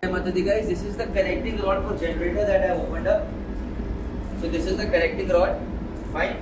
Matadi guys, this is the connecting rod for generator that I have opened up. So this is the connecting rod. Fine.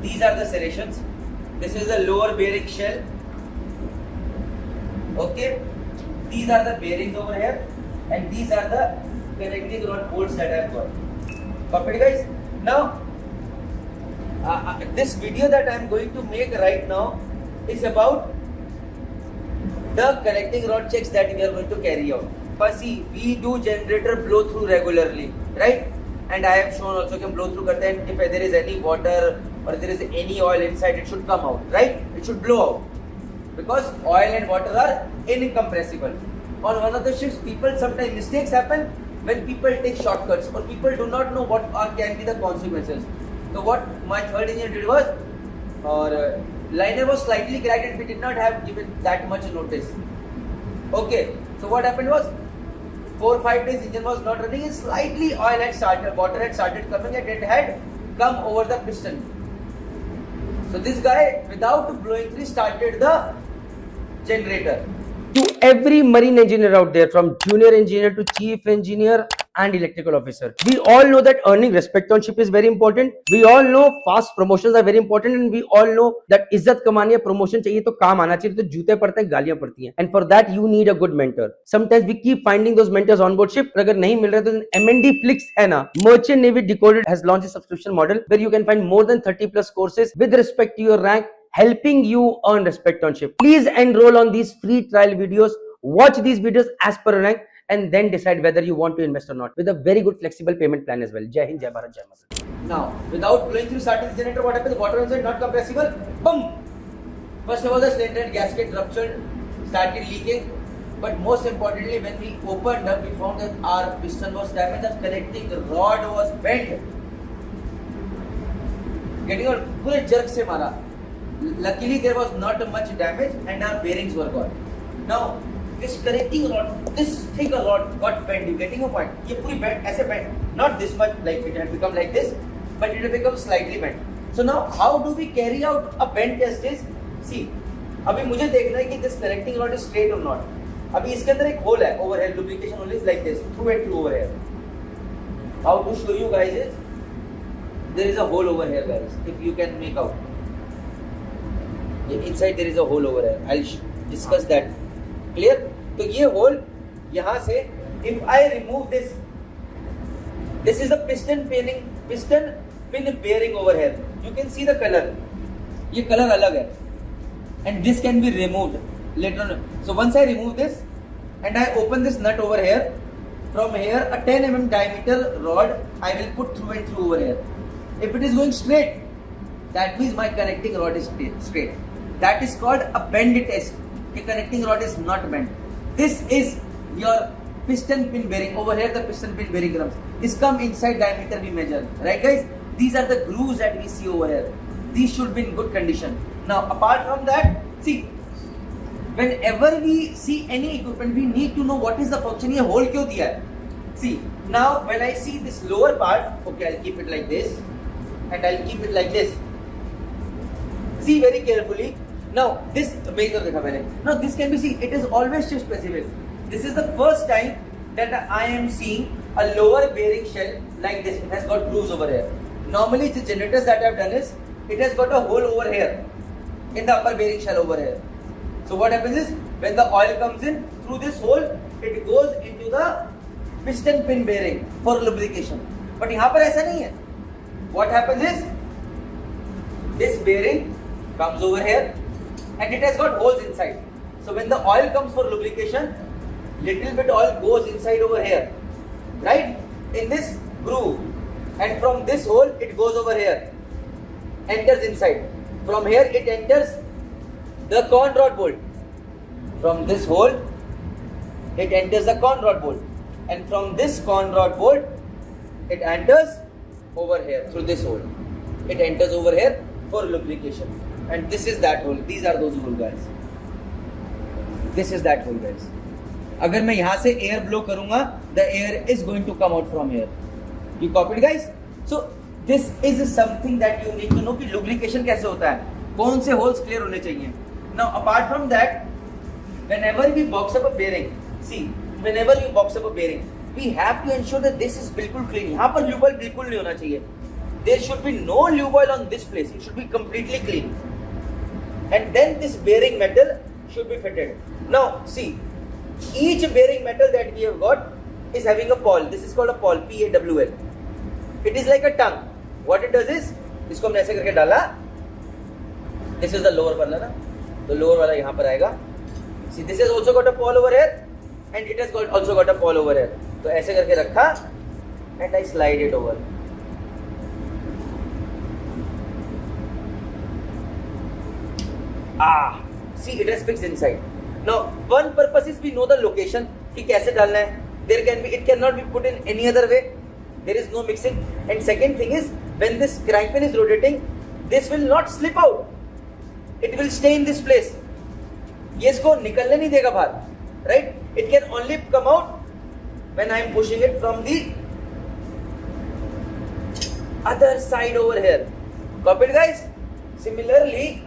These are the serrations. This is the lower bearing shell. Okay. These are the bearings over here, and these are the connecting rod bolts that I have got. Copied guys. Now, this video that I am going to make right now is about the connecting rod checks that we are going to carry out. But see, we do generator blow through regularly, right? And I have shown also can blow through करते हैं. If there is any water or there is any oil inside, it should come out, right? It should blow out because oil and water are incompressible. On one of the ships, people sometimes mistakes happen when people take shortcuts or people do not know what can be the consequences. So what my third engineer did was, or liner was slightly cracked and we did not have given that much notice. Okay, so what happened was 4 or 5 days engine was not running and slightly oil had started, water had started coming and it had come over the piston. So this guy without blowing through started the generator. To every marine engineer out there, from junior engineer to chief engineer and electrical officer, we all know that earning respect on ship is very important. We all know fast promotions are very important, and we all know that इज्जत कमानी है, promotion चाहिए तो काम आना चाहिए, तो जूते पड़ते हैं, गालियां पड़ती हैं, and for that you need a good mentor. Sometimes we keep finding those mentors on board ship, अगर नहीं मिल रहे तो MND Flix है ना, Merchant Navy Decoded has launched a subscription model where you can find more than 30 plus courses with respect to your rank, helping you earn respect on ship. Please enroll on these free trial videos, watch these videos as per rank, and then decide whether you want to invest or not with a very good flexible payment plan as well. Jai Hind, Jai Bharat, Jai Mata. Now, without blowing through starting the generator, what happens? Water inside not compressible. Boom! First of all, the cylinder gasket ruptured, started leaking. But most importantly, when we opened up, we found that our piston was damaged. The connecting rod was bent. Getting on पूरे jerk से मारा. Luckily, there was not much damage, and our bearings were gone. Now, this connecting rod, this thicker rod got bent. You getting a point? ये पूरी bent, ऐसे bent, not this much like it had become like this, but it had become slightly bent. So now, how do we carry out a bend test? Is see, अभी मुझे देखना है कि this connecting rod is straight or not. अभी इसके अंदर एक hole है, over here, lubrication hole is like this, through and through over here. How to show you guys is, there is a hole over here, guys. If you can make out. Inside there is a hole over here. I'll discuss that. Clear? तो ये hole यहाँ से, if I remove this, this is the piston pin bearing over here. You can see the color. ये color अलग है, and this can be removed later on. So once I remove this and I open this nut over here, from here a 10 mm diameter rod I will put through and through over here. If it is going straight, that means my connecting rod is straight. That is called a bend test. The connecting rod is not bent. This is your piston pin bearing. Over here the piston pin bearing comes. This come inside diameter we measure. Right guys? These are the grooves that we see over here. These should be in good condition. Now apart from that, see, whenever we see any equipment, we need to know what is the function. ये hole क्यों दिया है? See, now when I see this lower part, okay, I'll keep it like this, and I'll keep it like this. See very carefully. Now this now this can be seen. It is always ship specific. This is the first time that I am seeing a lower bearing shell like this. It has got grooves over here. Normally the generators that I have done is it has got a hole over here in the upper bearing shell over here. So what happens is when the oil comes in through this hole, it goes into the piston pin bearing for lubrication. But यहाँ पर ऐसा नहीं है. What happens is this bearing comes over here and it has got holes inside. So when the oil comes for lubrication, little bit oil goes inside over here, right? In this groove, and from this hole it goes over here, enters inside. From here it enters the con rod bolt. From this hole it enters the con rod bolt, and from this con rod bolt it enters over here through this hole. It enters over here for lubrication. And this is that hole. These are those hole guys. This is that hole guys. अगर मैं यहाँ से air blow करूँगा, the air is going to come out from here. You copied guys? So this is something that you need to know कि lubrication कैसे होता है, कौन से holes clear होने चाहिए. Now apart from that, whenever we box up a bearing, see whenever you box up a bearing, we have to ensure that this is बिल्कुल clean. यहाँ पर lube oil बिल्कुल नहीं होना चाहिए. There should be no lube oil on this place. It should be completely clean. And then this bearing metal should be fitted. Now see, each bearing metal that we have got is having a pawl. This is called a pawl, P-A-W-L. It is like a tongue. What it does is, इसको हमने ऐसे करके डाला. This is the lower वाला ना, तो lower वाला यहाँ पर आएगा. See, this has also got a pawl over here, and it has also got a pawl over here. तो ऐसे करके रखा, and I slide it over. See, it is fixed inside. Now, one purpose is we know the location कि कैसे डालना है. It cannot be put in any other way. There is no mixing. And second thing is, when this crank pin is rotating, this will not slip out. It will stay in this place. ये इसको निकलने नहीं देगा बाहर, right? It can only come out when I am pushing it from the other side over here. Copied, guys? Similarly,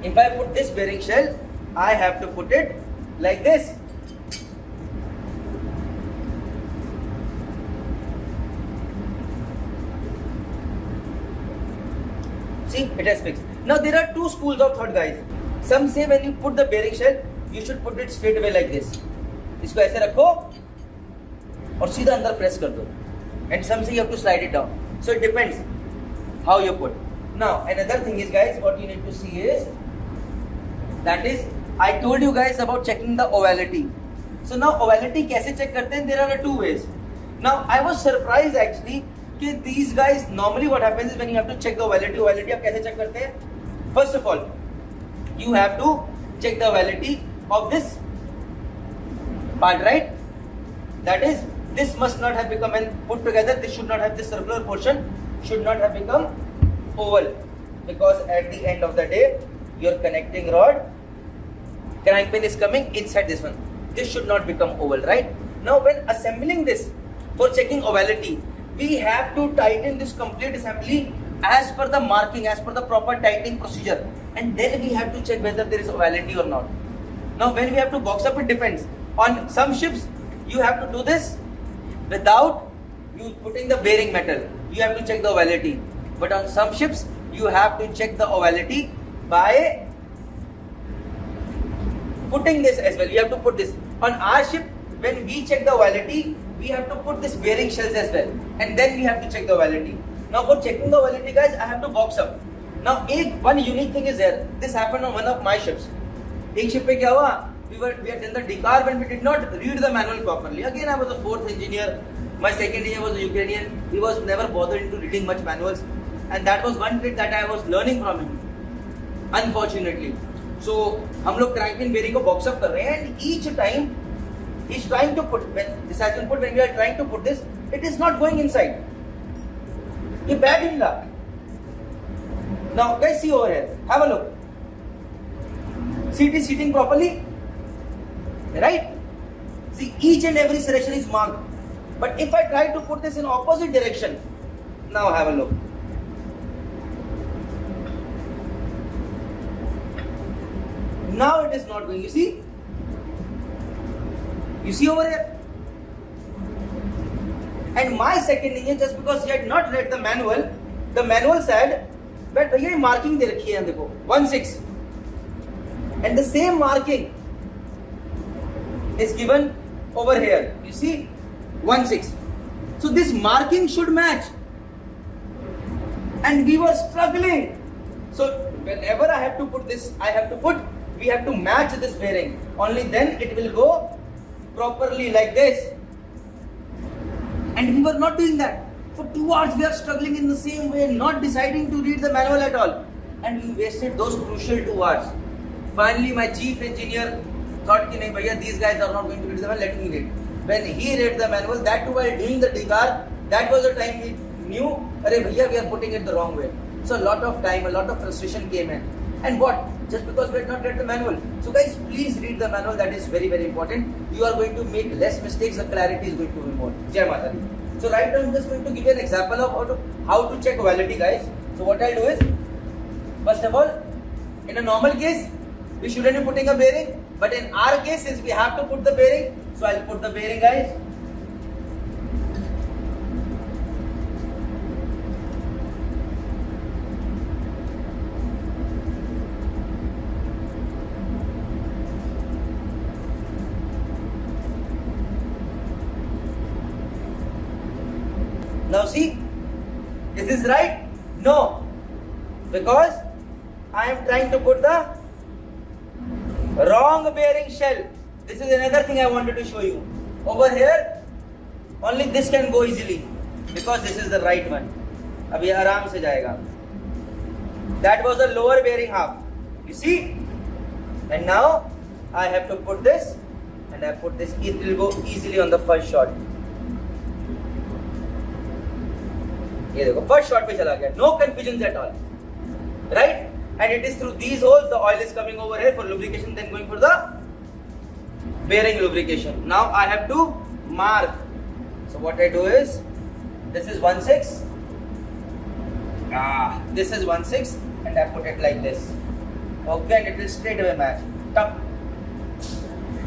if I put this bearing shell, I have to put it like this. See, it has fixed. Now there are two schools of thought, guys. Some say when you put the bearing shell, you should put it straight away like this. इसको ऐसे रखो और सीधा अंदर press कर दो. And some say you have to slide it down. So it depends how you put. Now another thing is, guys, what you need to see is, that is, I told you guys about checking the ovality. So now ovality कैसे check करते हैं? There are two ways. Now I was surprised actually कि these guys, normally what happens is when you have to check the ovality आप कैसे check करते हैं? First of all, you have to check the ovality of this part, right? That is, this must not have become, and put together, this should not have, this circular portion should not have become oval, because at the end of the day, your connecting rod, crank pin is coming inside this one. This should not become oval, right? Now when assembling this for checking ovality, we have to tighten this complete assembly as per the marking, as per the proper tightening procedure, and then we have to check whether there is ovality or not. Now when we have to box up, it depends. On some ships, you have to do this without you putting the bearing metal. You have to check the ovality. But on some ships, you have to check the ovality by putting this as well. You have to put this. On our ship, when we check the ovality, we have to put this bearing shells as well, and then we have to check the ovality. Now for checking the ovality, guys, I have to box up. Now one unique thing is there. This happened on one of my ships. एक ship पे क्या हुआ? We had done the decarb and we did not read the manual properly. Again, I was a fourth engineer. My second engineer was a Ukrainian. He was never bothered into reading much manuals, and that was one trick that I was learning from him. Unfortunately, so हम लोग crank pin bearing को box up कर रहे हैं, and each time he's trying to put, when this has been put, when we are trying to put this, it is not going inside. ये बैठ ही नहीं रहा. Now guys, see over here. Have a look. See, it is sitting properly, right? See, each and every section is marked. But if I try to put this in opposite direction, now have a look. Now it is not going. You see? You see over here? And my second engineer, just because he had not read the manual said, but भैया ये marking दे रखी है देखो 1-6, and the same marking is given over here. You see, 1-6. So this marking should match, and we were struggling. So whenever I have to put this, we have to match this bearing. Only then it will go properly like this. And we were not doing that. For 2 hours we are struggling in the same way, not deciding to read the manual at all. And we wasted those crucial 2 hours. Finally my chief engineer thought कि नहीं भैया, these guys are not going to read the manual, let me read. When he read the manual, that too while doing the decarb, that was the time we knew, अरे भैया, we are putting it the wrong way. So a lot of time, a lot of frustration came in. And what? Just because we had not read the manual. So guys, please read the manual. That is very, very important. You are going to make less mistakes. The clarity is going to be more. Jai Mata Di. So right now I'm just going to give you an example of how to check ovality, guys. So what I'll do is, first of all, in a normal case, we shouldn't be putting a bearing. But in our case, since we have to put the bearing, So I'll put the bearing, guys. Now see, is this right? No, because I am trying to put the wrong bearing shell. This is another thing I wanted to show you. Over here, only this can go easily because this is the right one. अब ये आराम से जाएगा. That was the lower bearing half. You see? And now I have to put this, and I put this. It will go easily on the first shot. ये देखो first shot पे चला गया. No confusions at all, right? And it is through these holes the oil is coming over here for lubrication, then going for the bearing lubrication. Now I have to mark. So what I do is, this is 1/6. This is 1/6, and I put it like this. Okay, and it will straight away match. Tuck.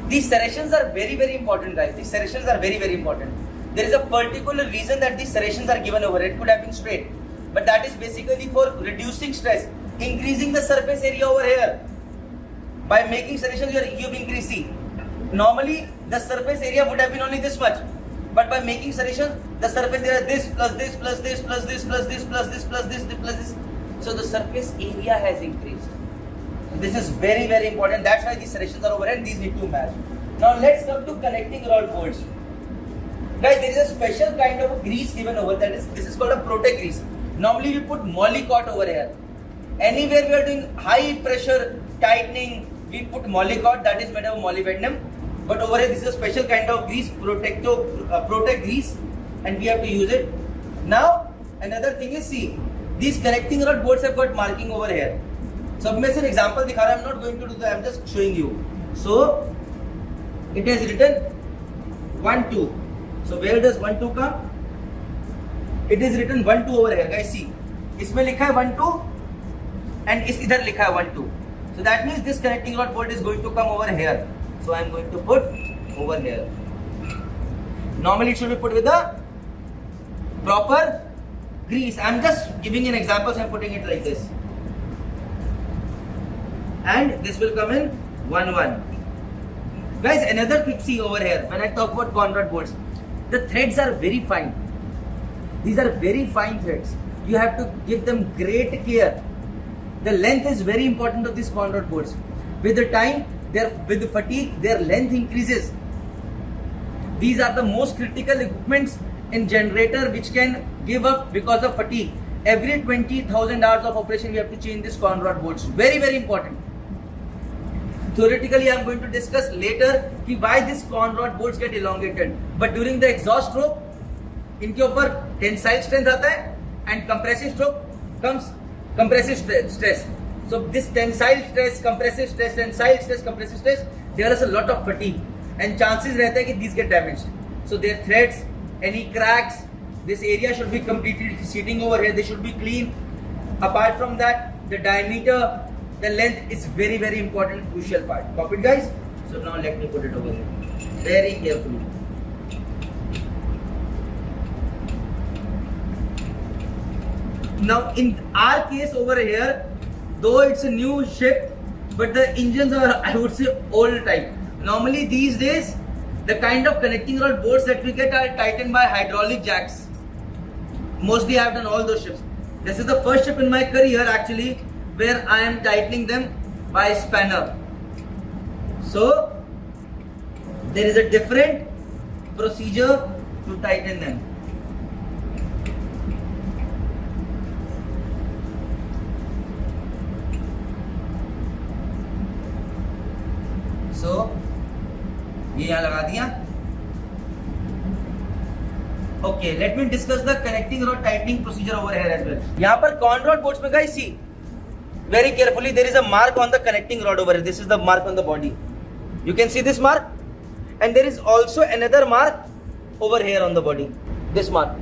These serrations are very, very important, guys. These serrations are very, very important. There is a particular reason that these serrations are given over. It could have been straight, but that is basically for reducing stress, increasing the surface area over here. By making serrations, you've increased. See, normally the surface area would have been only this much, but by making serrations, the surface area this plus this plus this plus this plus this plus this plus this plus this. So the surface area has increased. This is very, very important. That's why these serrations are over here and these need to match. Now let's come to connecting rod bolts. Guys, there is a special kind of grease given over that is, this is called a protect grease. Normally we put Molycot over here. Anywhere we are doing high pressure tightening, we put Molycot, that is made of molybdenum. But over here this is a special kind of grease, protect grease, and we have to use it. Now another thing is, see, these connecting rod bolts have got marking over here. So अब मैं सिर्फ example दिखा रहा हूँ. I'm not going to do that. I'm just showing you. So it is written 1 2. So where does 1 2 come? It is written 1 2 over here, guys. See, इसमें लिखा है 1 2 and इस इधर लिखा है 1 2. So that means this connecting rod bolt is going to come over here. So I am going to put over here. Normally it should be put with the proper grease. I am just giving an example, so I am putting it like this. And this will come in 1 1. Guys, another quick see over here. When I talk about conrod bolts, the threads are very fine. These are very fine threads. You have to give them great care. The length is very important of these conrod bolts. With the time, with the fatigue, their length increases. These are the most critical equipments in generator which can give up because of fatigue. Every 20,000 hours of operation, we have to change this conrod bolts. Very, very important. Theoretically, I am going to discuss later why these conrod bolts get elongated. But during the exhaust stroke, इनके ऊपर tensile strength आता है and compressive stroke comes compressive stress. So this tensile stress, compressive stress, tensile stress, compressive stress, there is a lot of fatigue and chances रहता है कि these get damaged. So their threads, any cracks, this area should be completely sitting over here. They should be clean. Apart from that, the diameter, the length is very, very important, crucial part. Copy it, guys? So now let me put it over here. Very carefully. Now in our case over here, though it's a new ship, but the engines are, I would say, old type. Normally these days, the kind of connecting rod bolts that we get are tightened by hydraulic jacks. Mostly I have done all those ships. This is the first ship in my career actually where I am tightening them by spanner. So there is a different procedure to tighten them. So ये यहाँ लगा दिया. Okay, let me discuss the connecting rod tightening procedure over here as well. यहाँ पर conrod bolts में guys see very carefully there is a mark on the connecting rod over here. This is the mark on the body. You can see this mark, and there is also another mark over here on the body. This mark.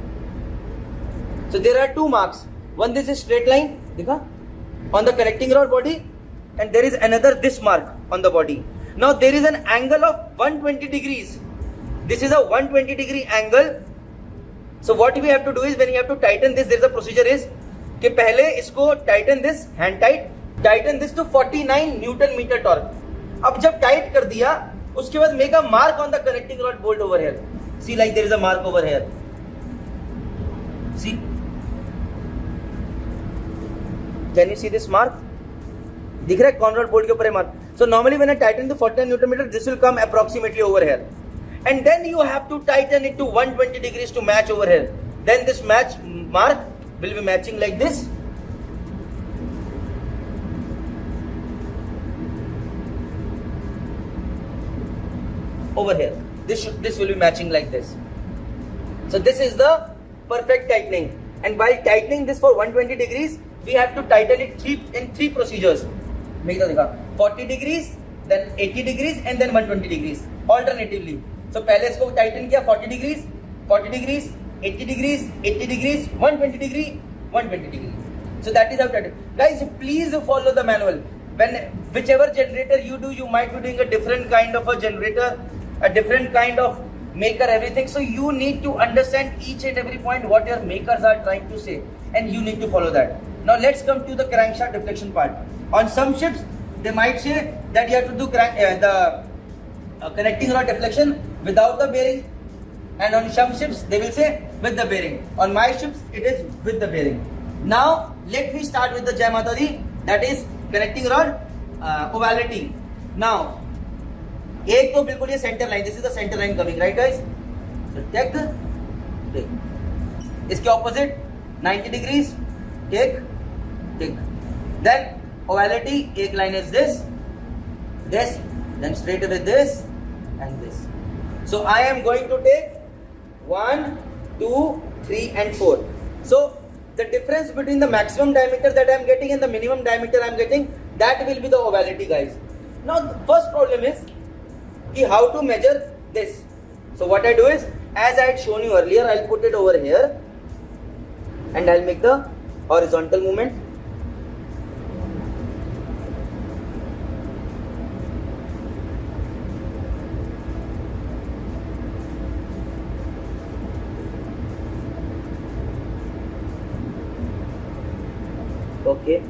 So there are two marks. One this is straight line, देखा, on the connecting rod body, and there is another this mark on the body. Now there is an angle of 120 degrees this is a 120 degree angle. So what we have to do is when you have to tighten this, there is a procedure is कि पहले इसको tighten this, hand tighten this to 49 Newton meter torque. अब जब tight कर दिया उसके बाद make a mark on the connecting rod bolt over here. See, like there is a mark over here. See, can you see this mark? दिख रहा है corner bolt के ऊपर है mark. So normally when I tighten to 49 Newton meter, this will come approximately over here, and then you have to tighten it to 120 degrees to match over here. Then this match mark will be matching like this. Over here, this will be matching like this. So this is the perfect tightening, and while tightening this for 120 degrees, we have to tighten it in three procedures. Make the देखा 40 degrees, then 80 degrees, and then 120 degrees alternatively. So पहले इसको tighten किया 40 degrees, 80 degrees, 80 degrees, 120 degree, 120 degree. So that is how tighten. Guys, please follow the manual. When whichever generator you do, you might be doing a different kind of a generator, a different kind of maker, everything. So you need to understand each and every point what your makers are trying to say, and you need to follow that. Now let's come to the crankshaft deflection part. On some ships, they might say that you have to do connecting rod deflection without the bearing, and on some ships they will say with the bearing. On my ships, it is with the bearing. Now let me start with the Jai Mata Di, that is connecting rod ovality. Now एक तो बिल्कुल ये centre line, this is the centre line coming, right guys? So take इसके opposite 90 degrees, take then ovality, एक line is this, then straight with this and this. So I am going to take 1, 2, 3 and 4. So the difference between the maximum diameter that I am getting and the minimum diameter I am getting, that will be the ovality, guys. Now the first problem is how to measure this. So what I do is, as I had shown you earlier, I'll put it over here and I'll make the horizontal movement. Okay,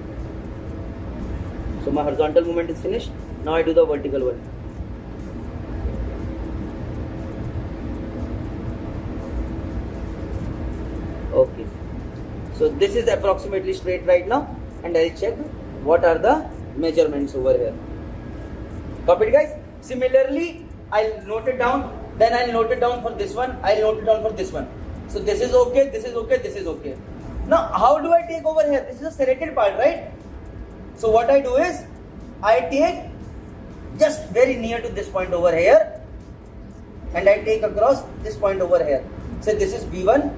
so my horizontal movement is finished. Now I do the vertical one. Okay, so this is approximately straight right now, and I'll check what are the measurements over here. Copy it, guys. Similarly, I'll note it down, then I'll note it down for this one, I'll note it down for this one. So this is okay, this is okay, this is okay. Now how do I take over here? This is a serrated part, right? So what I do is, I take just very near to this point over here, and I take across this point over here. So this is B1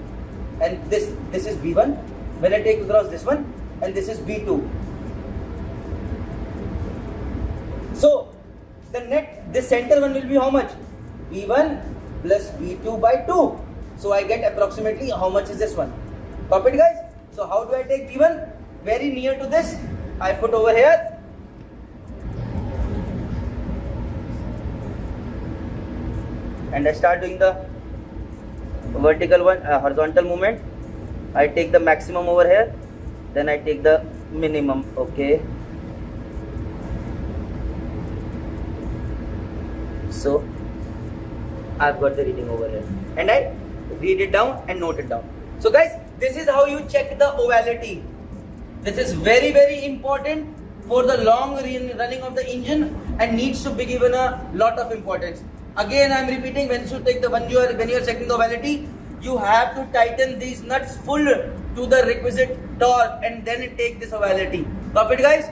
and this is B1. When I take across this one, and this is B2. So the net, this center one will be how much? B1 plus B2 by 2. So I get approximately how much is this one. Copy it, guys. So how do I take B1? Very near to this, I put over here. And I start doing the vertical one, horizontal movement. I take the maximum over here, then I take the minimum. Okay. So I've got the reading over here, and I read it down and note it down. So guys, this is how you check the ovality. This is very, very important for the long running of the engine and needs to be given a lot of importance. Again, I am repeating, when you are checking the ovality, you have to tighten these nuts full to the requisite torque and then take this ovality. Copy it, guys.